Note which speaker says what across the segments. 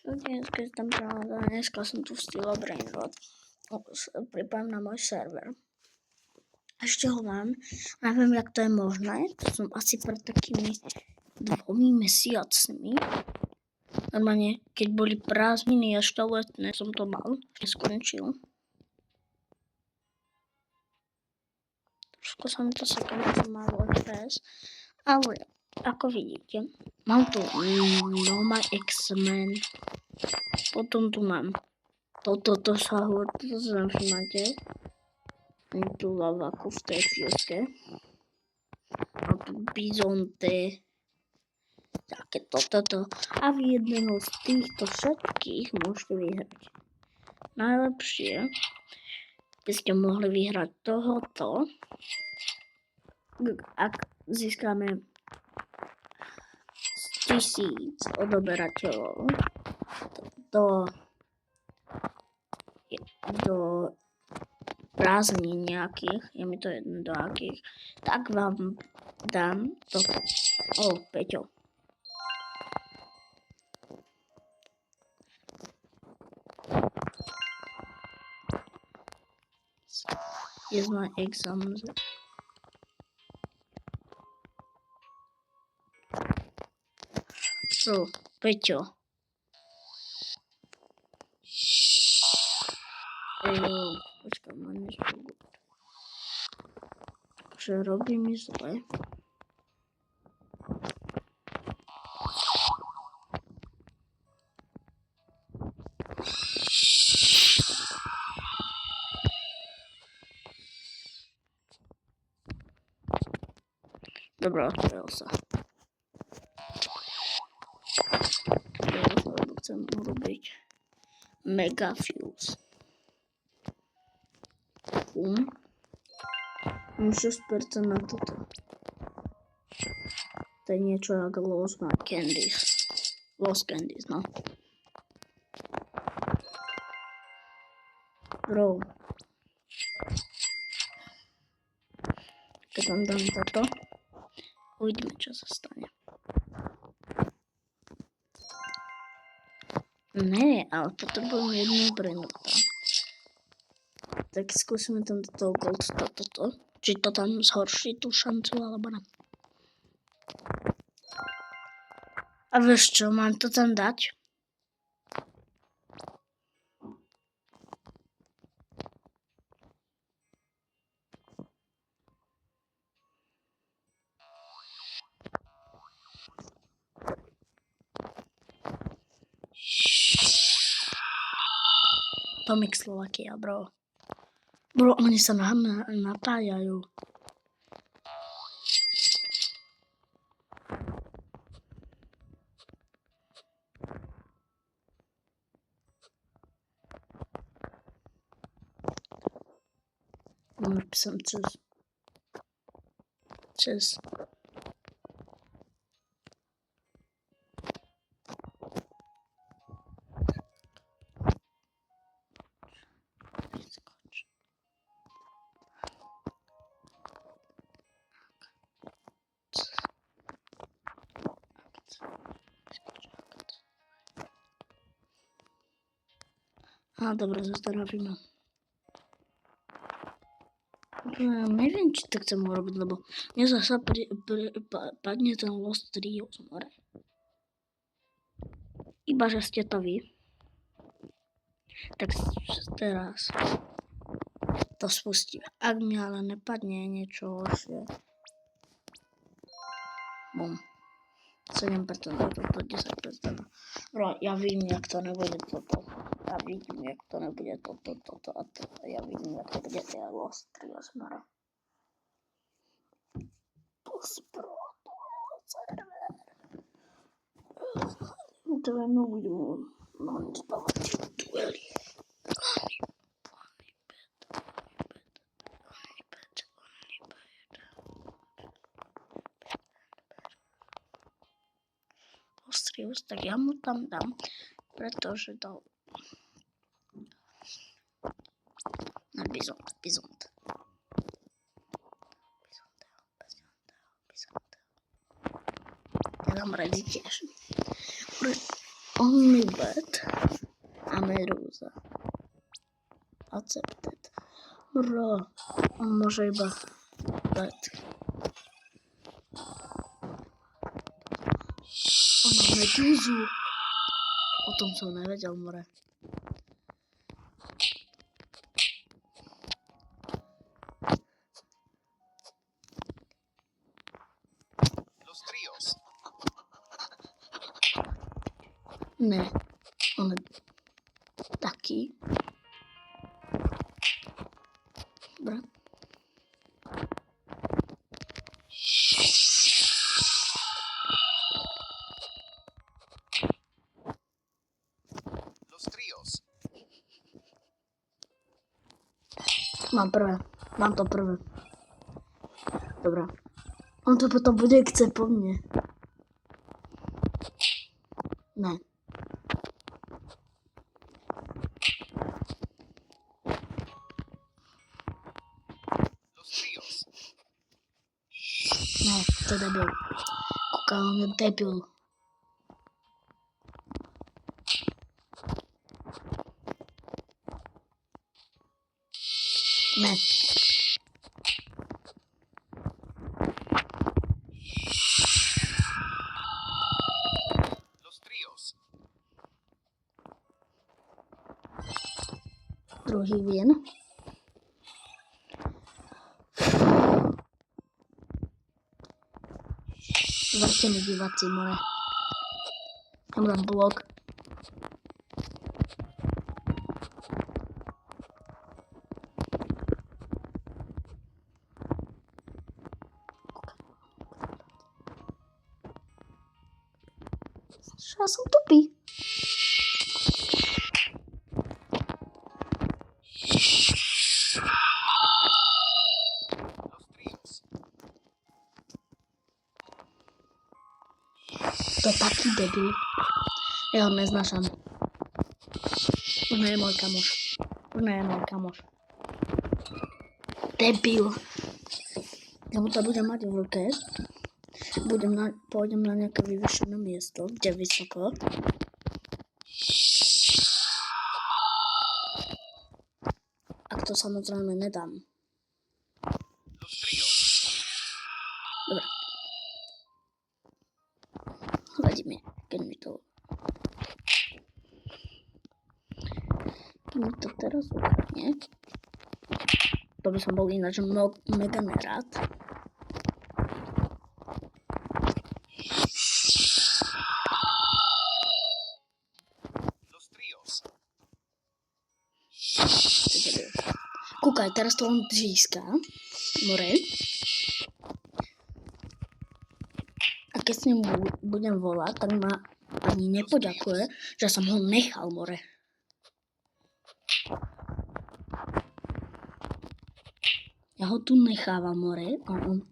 Speaker 1: Dneska som tu vstýla Brainrot. Pripojím na môj server. Ešte ho mám. Neviem, jak to je možné. To som asi pred takými 2 mesiacmi. Normálne, keď boli prázdniny ešte letné, som to mal. Skončil. Trošku sa mi to seká, že málo FPS. Ale, ako vidíte, mám tu Noma X-Men. Potom tu mám toto sa hovorí, to sa všímate. Je tu lavaku v tej fioske. A tu Bizonte. Také toto. A v jedného z týchto všetkých môžete vyhrať. Najlepšie by ste mohli vyhrať tohoto, ak získame 1000 odoberateľov do prázdnin nejakých, je mi to jedno do akých, tak vám dám toto. Peťo. Here's my exams. So, Peťo. Počkaj, mám niečo. Že robí mi zle. Dobre, otvoril sa. Chcem urobiť Mega Fuse. Mám 6% na toto. To je niečo ako Lost Candies. Lost Candies, no. Bro. Keď tam dám toto, uvidíme, čo sa stane. Ne, ale potrebujem jednu Brainrota. Tak skúsime tam do toho gold toto. Či to tam zhorší tú šancu, alebo ne. A vieš čo, mám to tam dať? Tomik Slovakia, bro. Bro, oni sa napájajú. Napísam cez. Dobre, zazdravíme. Neviem, či to chcem urobiť, lebo mne zasa padne ten Lost Trio z more. Iba, že ste to vy. Tak teraz to spustíme. Ak mi ale nepadne niečo horšie. Bum. 7% na toto, 10%. Bro, ja vím, jak to nebude toto. Ja vidím, jak to nebude toto a toto. Ja vidím, jak to bude tie Lost Trio z mora. To nebudem spávať duely. Ostrius, tak ja mu tam dám, pretože to na Bizont. Ja dám radi tiež. Only bet. A Medusa. Accepted. Bro, on może iba bet. On má Meduzu. O tom som nevedel, more. Ne, on je taký. Dobre. Mám to prvé. Dobre. On to potom bude chce po mne. Ne. Ne, to je debil. Kúka, on je debil. Ne. Druhý vien. Vrtení diváci, more. Tam dám blok. Ja som tupý. To je taký debil. Ja ho neznášam. Už nie je môj kamoš. Debil. Ja mu to budem mať v ruke. Pôjdem na nejaké vyvyšené miesto, kde vysoko. Ak to samozrejme nedám. Dobre. Vadíme, keď mi to teraz ukradne. To by som bol ináč mega nerád. Kúkaj, teraz to on získa. More. A keď s ním budem volať, tak ma ani nepoďakuje, že som ho nechal, more. Ja ho tu nechávam, more. A on...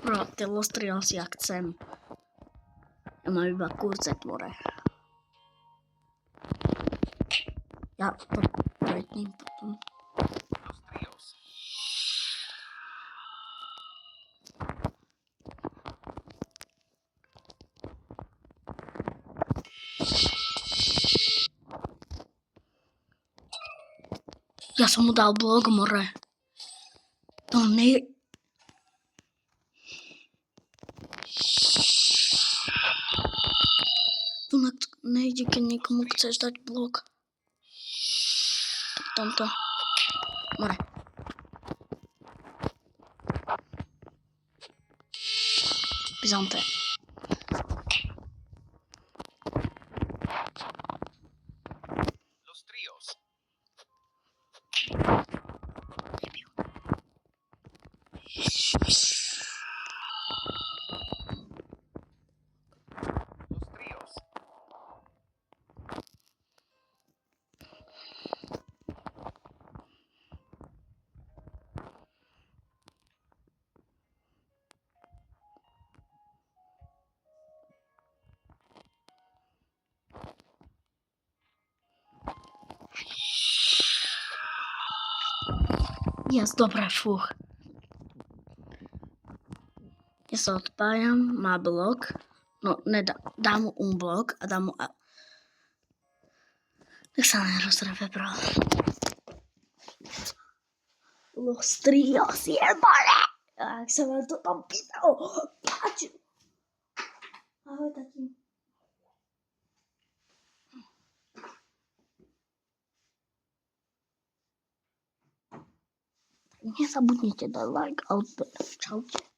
Speaker 1: Bro, ty Los Trios ja chcem. Ja mám iba kurce, more. Ja to pretním potom. Ja som mu dal blok, more. To ne... Tu nejde, keď niekomu chceš dať blok. Tak tomto. More. Byzante. Yes, dobre, fuch. Ja sa odpájam, má blok. No, dám mu blok a dám mu... Tak sa nerozreve, bro. Los tríos, jebane! Ak sa vám to tam pýtalo, páči. Ahoj, tati. Nezabudnite dať like a odber. Čaute.